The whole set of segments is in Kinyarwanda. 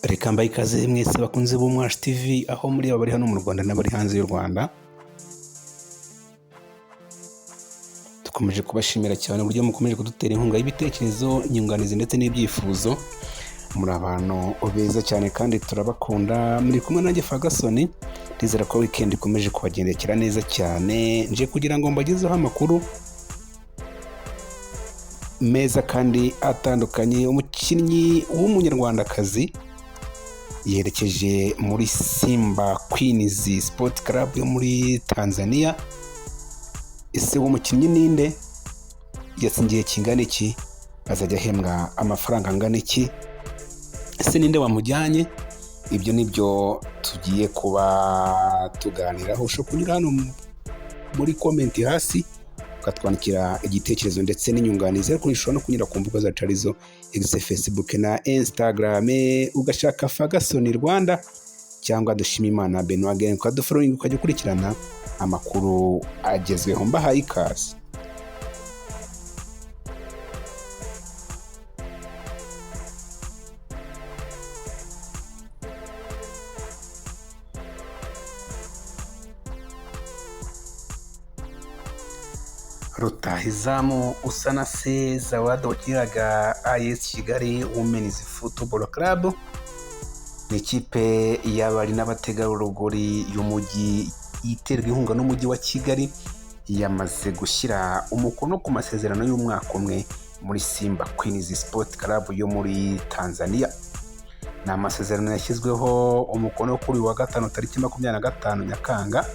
Reka mbaye ikaze mwese bakunze b'Umwashi TV aho muri abo bari hano mu Rwanda n'abari hanze y'u Rwanda. Dukomeje kubashimira cyane uburyo mukomeje kudutera inkunga y'ibitekerezo, inyunganizi ndetse n'ibyifuzo. Muri abantu beza cyane kandi turabakunda. Muri kumwe nanjye Ferguson. Ndizera ko weekend ikomeje kubagendekera neza cyane. Nje kugira ngo mbagezeho amakuru meza kandi atandukanye. Umukinnyi w'umunyarwandakazi yerekeje muri Simba Queens Sport Club yo muri Tanzania. Ese uwo mukinnyi ninde? Yatsindiye kingana iki? Azajya ahembwa amafaranga angana iki? Ese ninde wamujyanye? Ibyo nibyo tugiye kuba tuganiraho. Ushobora kunyura hano muri comment hasi ukatwandikira igitekerezo ndetse n'inyunganizi, ariko ushobora no kunyura ku mbuga zacu arizo X, Facebook na Instagram ugashaka Ferguson Rwanda cyangwa Dushimimana Benoit Again, ukadufollowing ukajya ukurikirana amakuru agezweho. Mbahaye ikaze. Rutahizamu Usanase Zawadi wakinaga AS Kigali Women's Football Club, ni ikipe y'abari n'abategarugori y'umujyi iterwa inkunga n'umujyi wa Kigali, yamaze gushyira umukono ku masezerano y'umwaka umwe muri Simba Queens Sport Club yo muri Tanzania. Ni amasezerano yashyizweho umukono kuri wa gatanu tariki 25 Nyakanga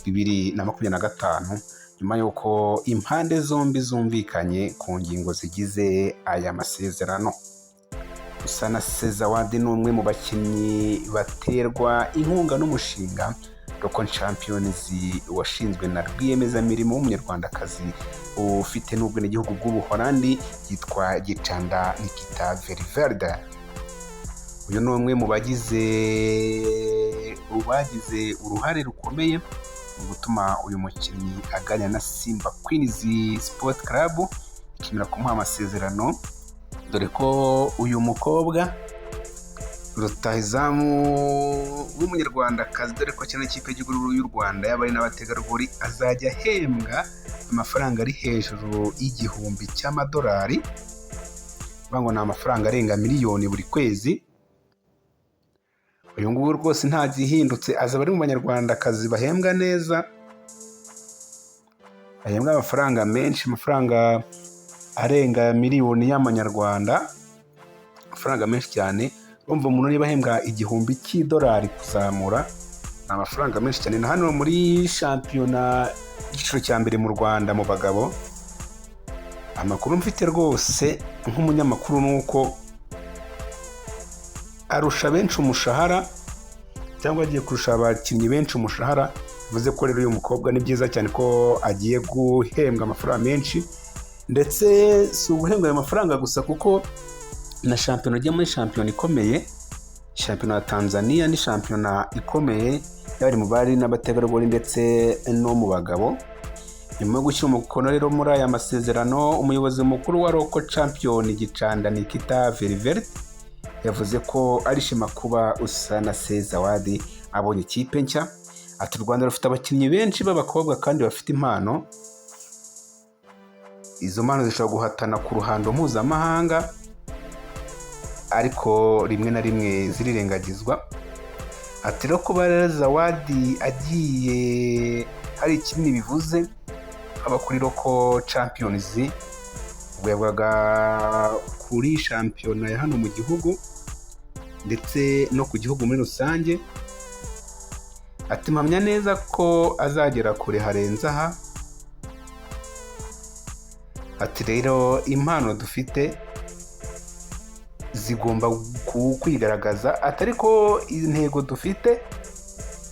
2025 nyuma y'uko impande zombi zumvikanye ku ngingo zigize aya masezerano. Usanase Zawadi ni umwe mu bakinnyi baterwa inkunga n'umushinga Local Champions washinzwe na rwiyemezamirimo w'umunyarwandakazi ufite n'ubwenegihugu bw'Ubuholandi yitwa Gicanda Nikita Ververde. Uyu ni umwe mu bagize uruhare rukomeye mu gutuma uyu mukinnyi aganira na Simba Queens Sport Club ikimera kumuha amasezerano, dore ko uyu mukobwa rutahizamu w'umunyarwandakazi, dore ko akina ikipe y'igihugu y'u Rwanda y'abari n'abategarugori, azajya ahembwa amafaranga ari hejuru y'igihumbi cy'amadolari, bango ni amafaranga arenga miliyoni buri kwezi. Uyu nguyu rwose nta gihindutse, azaba ari mu banyarwandakazi bahembwa neza, bahembwa amafaranga menshi, amafaranga arenga miliyoni y'amanyarwanda, amafaranga menshi cyane. Urumva umuntu niba ahembwa igihumbi cy'idolari kuzamura, ni amafaranga menshi cyane. Na hano muri shampiyona igiciro cya mbere mu Rwanda mu bagabo, amakuru mfite rwose nk'umunyamakuru ni uko arusha benshi umushahara, cyangwa agiye kurusha abakinnyi benshi umushahara. Bivuze ko rero uyu mukobwa ni byiza cyane ko agiye guhembwa amafaranga menshi, ndetse si uguhembwa ayo mafaranga gusa, kuko na shampiyona ujya muri shampiyona ikomeye, shampiyona ya Tanzania ni shampiyona ikomeye y'abari mu bari n'abategarugori ndetse no mu bagabo. Nyuma yo gushyira umukono rero muri aya masezerano, umuyobozi mukuru wa Local Champion Gicanda Nikita Ververde yavuze ko arishima kuba Usanase Zawadi abonye ikipe nshya. Ati u Rwanda rufite abakinnyi benshi b'abakobwa kandi bafite impano. Izo mpano zishobora guhatana ku ruhando mpuzamahanga, ariko rimwe na rimwe zirirengagizwa. Ati rero kuba Zawadi agiye hari ikinini bivuze, aba kuri Local Champions ubwo yavugaga kuri shampiyona ya hano mu gihugu ndetse no ku gihugu muri rusange. Ati mpamya neza ko azagera kure harenze aha. Ati rero impano dufite zigomba kwigaragaza, atari ko intego dufite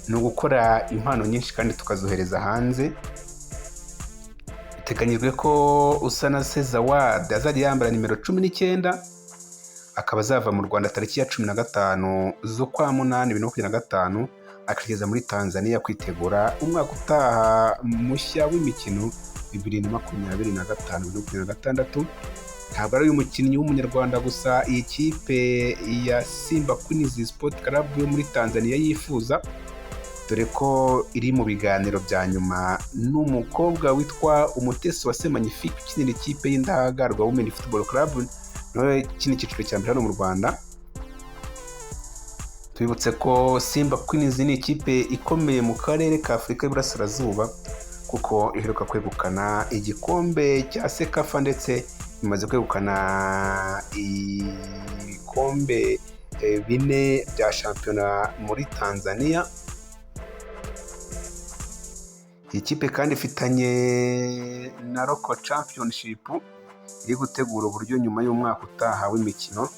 ni ugukora impano nyinshi kandi tukazohereza hanze. Biteganyijwe ko Usanase Zawadi azajya yambara nimero 19, akaba azava mu Rwanda tariki ya 15 z'ukwa munani 2025, akageza muri Tanzania kwitegura umwaka utaha mushya w'imikino 2025-2026. ntabwo ari uyu mukinnyi w'umunyarwanda gusa iyi kipe ya Simba Queens Sport Club yo muri Tanzania yifuza, dore ko iri mu biganiro bya nyuma n'umukobwa witwa Umutesi Magnifique ukinira ikipe y'Indahagarwa Women Football Club nawe kino cyiciro cya mbere hano mu Rwanda. Twibutse ko Simba Queens ni ikipe ikomeye mu karere ka Afurika y'Iburasirazuba kuko iheruka kwegukana igikombe cya Sekafa ndetse imaze kwegukana ibikombe 4 bya shampiyona muri Tanzania. Iyi kipe kandi ifitanye na Local Championship iri gutegura uburyo nyuma y'umwaka utaha w'imikino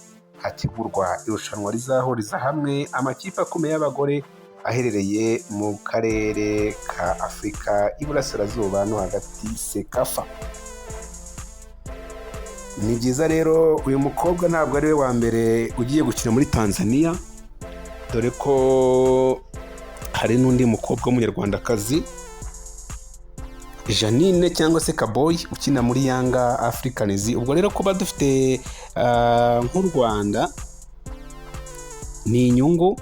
hategurwa irushanwa rizahuriza hamwe amakipe akomeye y'abagore aherereye mu karere ka Afurika y'Iburasirazuba no hagati Sekafa. Ni byiza rero, uyu mukobwa ntabwo ari we wa mbere ugiye gukina muri Tanzania, dore ko hari n'undi mukobwa w'umunyarwandakazi Janine cyangwa se Kaboy ukina muri Yanga Africans. Ubwo rero kuba dufite nk'u Rwanda ni inyungu.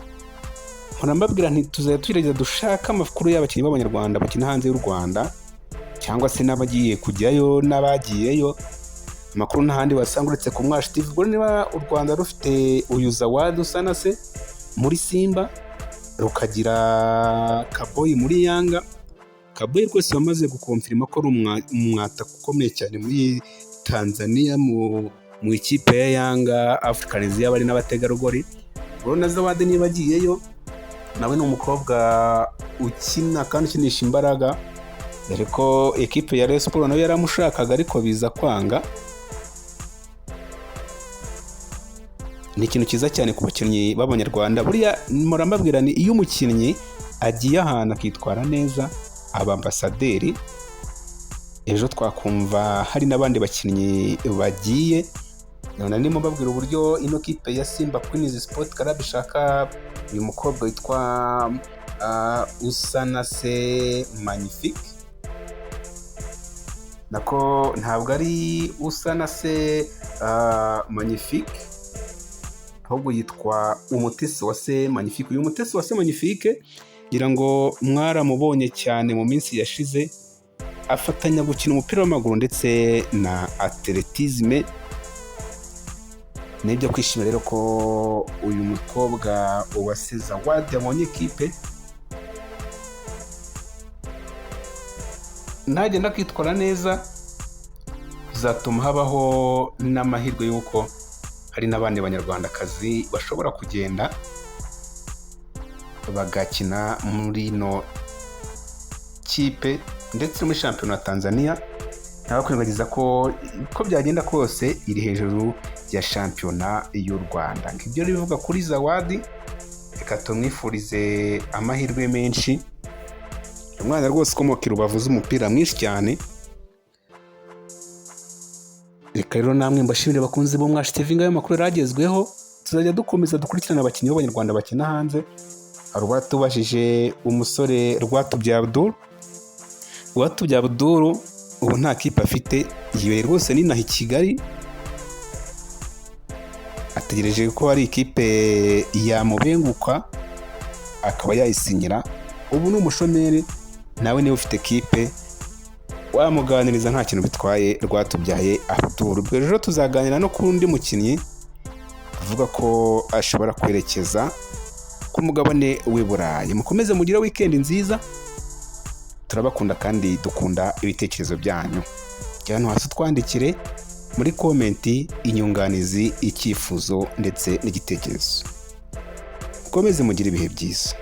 Mbabwira nti tuzajya tugerageza dushaka amakuru y'abakinnyi b'abanyarwanda bakina hanze y'u Rwanda cyangwa se n'abagiye kujyayo n'abagiyeyo. Amakuru n'ahandi wasanga uretse ku Mwashi TV. Ubwo niba u Rwanda rufite uyu Zawadi Usanase muri Simba, rukagira Kaboy muri Yanga. Kaboy rwose wamaze gukonfirma ko ari umwataka ukomeye cyane muri Tanzania mu ikipe ya Yanga Africans y'abari n'abategarugori. Ubwo na Zawadi niba agiyeyo nawe ni umukobwa ukina kandi ukinisha imbaraga, dore ko ekipe ya Rayon Sports nayo yaramushakaga ariko biza kwanga. Ni ikintu cyiza cyane ku bakinnyi b'abanyarwanda. Buriya murambabwira ni iyo umukinnyi agiye ahantu akitwara neza aba ambasaderi, ejo twakumva hari n'abandi bakinnyi bagiye. None ndimo mbabwira uburyo ino kipe ya Simba Queens Sport Club ishaka uyu mukobwa witwa Usanase Magnifique. Nako ntabwo ari Usanase Magnifique, ahubwo yitwa Umutesi Magnifique. Uyu Umutesi Magnifique ngira ngo mwaramubonye cyane mu minsi yashize afatanya gukina umupira w'amaguru ndetse na atletisme. Nibyo kwishimira rero ko uyu mukobwa Uwase Zawadi yabonye ikipe, nagenda kwitwara neza bizatuma habaho n'amahirwe y'uko hari n'abandi banyarwandakazi bashobora kugenda bagakina muri no kipe ndetse muri shampiyona ya Tanzania. Ntabakwibagiza ko byagenda kose iri hejuru ya shampiyona y'u Rwanda. Ngibyo bivuga kuri Zawadi, reka tumwifurize amahirwe menshi. Umwana rwose ukomoka i Rubavu z'umupira mwinshi cyane. Reka rero namwe mbashimire bakunzi bo Mwashi TV, ngayo makuru yaragezweho. Tuzajya dukomeza dukurikirana abakinnyi b'abanyarwanda bakina hanze. Hari uwatubajije umusore Rwatubyaye Abdul ubu nta kipe afite, yibereye rwose n'inaha i Kigali, ategereje ko hari ikipe yamubenguka akaba yayisinyira. Ubu ni umushomeri, nawe niba ufite kipe wamuganiriza nta kintu bitwaye. Rwatubyaye Abdul. Ubwo rero tuzaganira no ku undi mukinnyi avuga ko ashobora kwerekeza ku mugabane w'i Burayi. Mukomeze mugire weekend nziza, turabakunda kandi dukunda ibitekerezo byanyu. Jyana hasi twandikire muri komenti inyunganizi, icyifuzo ndetse n'igitekerezo. Mukomeze mugire ibihe byiza.